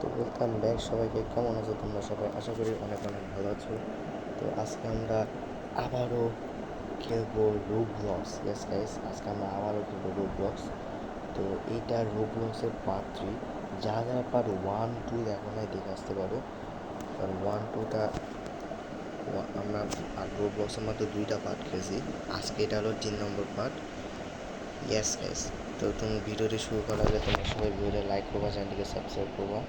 তো welcome back সবাইকে। কেমন আছো তোমরা সবাই? আশা করি অনেক অনেক ভালো আছো। তো আজকে আমরা আবারও খেলবো রোবলক্স। ইয়েস গাইস, আজকে আমরা আবারও খেলবো রোবলক্স। তো এইটা রোবলক্সের পার্ট 3। যারা যারা পার্ট 1 2 দেখো নাই দেখে আসতে পারো, কারণ 1 2টা আমরা আর রোবলক্সের মাত্র 2টা পার্ট খেয়েছি। আজকে এটা হলো 3 নম্বর পার্ট। ইয়েস গাইস, তো তুমি ভিডিওটি শুরু করার আগে তোমরা সবাই ভিডিওটা লাইক করবা, চ্যানেলটিকে সাবস্ক্রাইব করবা।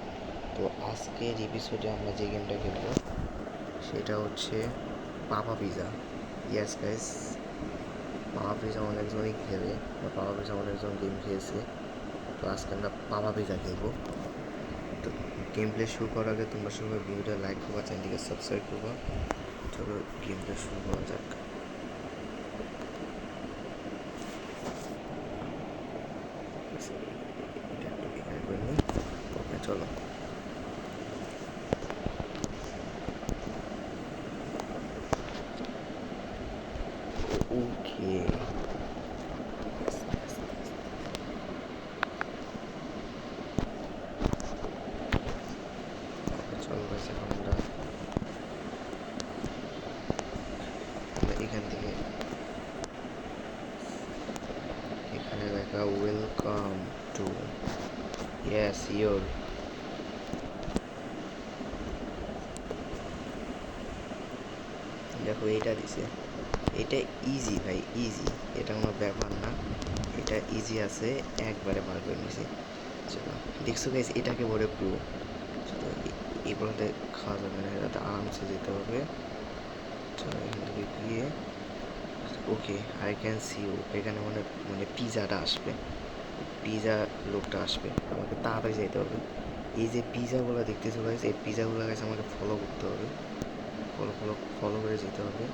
তো আজকের এপিসোডে আমরা যে গেমটা খেলবো সেটা হচ্ছে পাপা পিজা। ইয়েস গাইস, পাপা পিজা অনেকজনই খেলে বা পাপা পিজা অনেকজন গেম খেয়েছে। তো আজকে আমরা পাপা পিজা খেলবো। তো গেম প্লে শুরু করার আগে তোমরা সবাই ভিডিওটা লাইক করবা, চ্যানেলটিকে সাবস্ক্রাইব করবা। চলো গেম প্লে শুরু করা যাক। এটা একটু এখানে করে নিই। ওকে চলো। ওকে চলো গাইস, এখন আমরা এখান থেকে এখানে লেখা ওয়েলকাম টু, ইয়েস ইয়োর। দেখো এইটা দিছে, এটা ইজি ভাই, ইজি, এটা কোনো ব্যাপার না, এটা ইজি আছে, একবারে বার করে নিছি। চলো দেখছো গাইস, এটাকে বলে প্রো। চলো এগুলোতে খাওয়া যাবে না, এটাতে আরামসে যেতে হবে। চলো এখান থেকে গিয়ে ওকে, আই ক্যান সি ইউ, এখানে মানে মানে পিজাটা আসবে, পিজা লোকটা আসবে, আমাকে তাড়াতাড়ি যেতে হবে। এই যে পিজাগুলো দেখতেছো গাইস, এই পিজাগুলো গাইস আমাকে ফলো করতে হবে, ফলো ফলো ফলো করে যেতে হবে।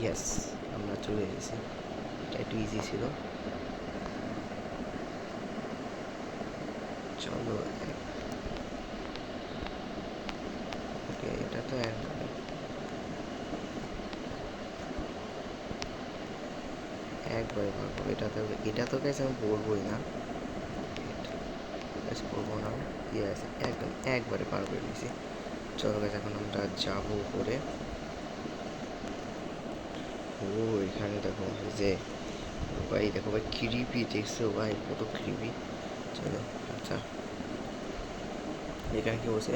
ইয়েস, আমরা চলে এসেছি। এটা একটু ইজি ছিল। চলো ওকে, এটা তো একবারে পারবো। এটা তো গেছে আমি বলবোই না, করবো না। ইয়েস, একদম একবারে পার করে নিয়েছি। চলো গেছে, এখন আমরা যাবো উপরে। ও এখানে দেখো যে ভাই, দেখো ভাই ক্রিপি, দেখছো ভাই কত ক্রিপি। চলো আচ্ছা, এখানে কি বলছে,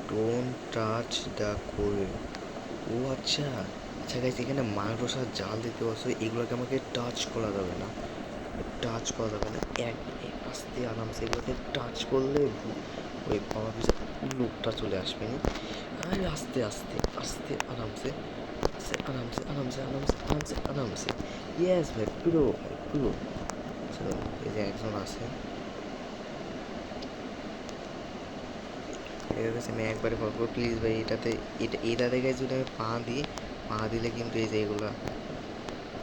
ডোন্ট টাচ দ্য কোয়েল। ও আচ্ছা, আচ্ছা গাইস, এখানে মাকড়সার জাল দিতে বলছো, এগুলোকে আমাকে টাচ করা যাবে না, টাচ করা যাবে না। আস্তে আরামসে এগুলোকে টাচ করলে ওই পাওয়া পিছু লোকটা চলে আসবে না। আরে আস্তে আস্তে আস্তে আরামসে, আরামসে আরামসে আরামসে আরামসে আরামসে। ইয়েস ভাই, পুরো ভাই পুরো। চলো এই যে একজন আছে, এর কাছে আমি একবারে পারবো। প্লিজ ভাই, এটা দেখে যদি আমি পা দিলে কিন্তু এই যে এগুলা,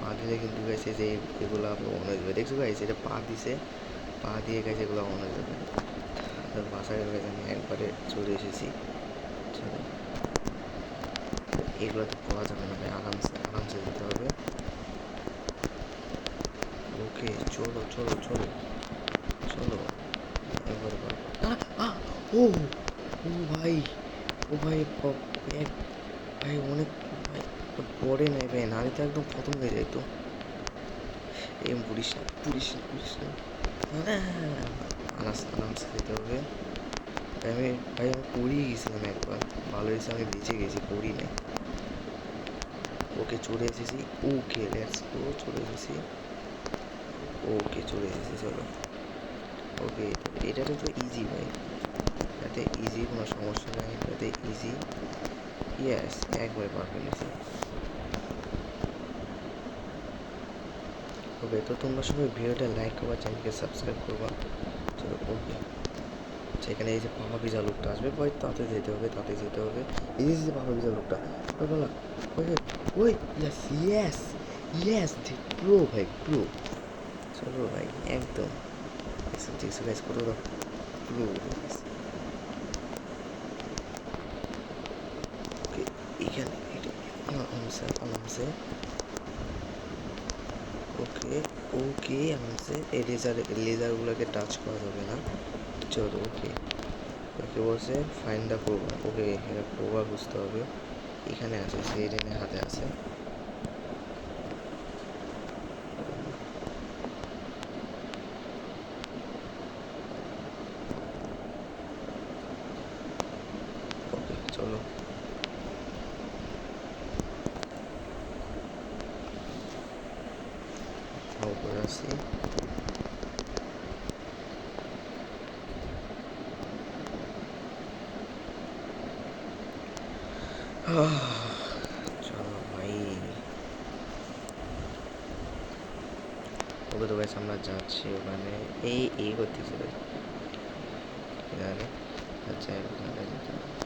পা দিলে কিন্তু গেছে যে এগুলো আপনার অন হয়ে যাবে। দেখছো গাইছে, এটা পা দিছে, পা দিয়ে গেছে এগুলো অন হয়ে যাবে। বাসায় গেছে, আমি একবারে চলে এসেছি। চলো এগুলো তো পাওয়া যাবে না ভাই, আরামসে আরামসে যেতে হবে। ওকে চলো চলো চলো চলো, একবারে পারবো। ও ও ভাই, ও ভাই এক ভাই অনেক ভাই, পরে নাই ভাই, নারী তো একদম খতম হয়ে যাইতো। এম পুলিশ না পুলিশ না পুলিশ না, আরামসে যেতে হবে। ভাই আমি পড়িয়ে গেছিলাম একবার, ভালো হয়েছে আমি বেঁচে গেছি, পড়ি নাই। ওকে চলে এসেছি, ওকে লেটস গো, চলে এসেছি। ওকে চলে এসেছি, চলো। ওকে এটাতে তো ইজি ভাই, এটাতে ইজি, কোনো সমস্যা নেই, এটাতে ইজি। ইয়েস, একবার পার করে নিয়েছি। ওকে, তো তোমরা সবাই ভিডিওটা লাইক করবা, চ্যানেলকে সাবস্ক্রাইব করবা। চলো ওকে, সেখানে এই যে পাপা পিজা লোকটা আসবে ভাই, তাতে যেতে হবে, তাতে যেতে হবে। এই যে পাপা পিজা লোকটা ওই বলা, ওই ওই ইয়েস ইয়েস ইয়েস, প্রো ভাই প্রো। চলো ভাই একদম দেখছো গাইস, কতটা প্রো ওকে। এখানে আরামসে আরামসে ওকে ওকে আনছে এই লেজারগুলোকে টাচ করা যাবে না। চলো ওকে ওকে বলছে ফাইন্ড দ্য প্রোভা। ওকে এখানে প্রোভা বুঝতে হবে। এখানে আছে সেইডেনের হাতে আছে। ওকে চলো উপরে আসি। চলো ভাই। ওকে তো গাইস আমরা যাচ্ছি ওখানে। এই করতেছে জানে আচ্ছা ওখানে যেতে হবে।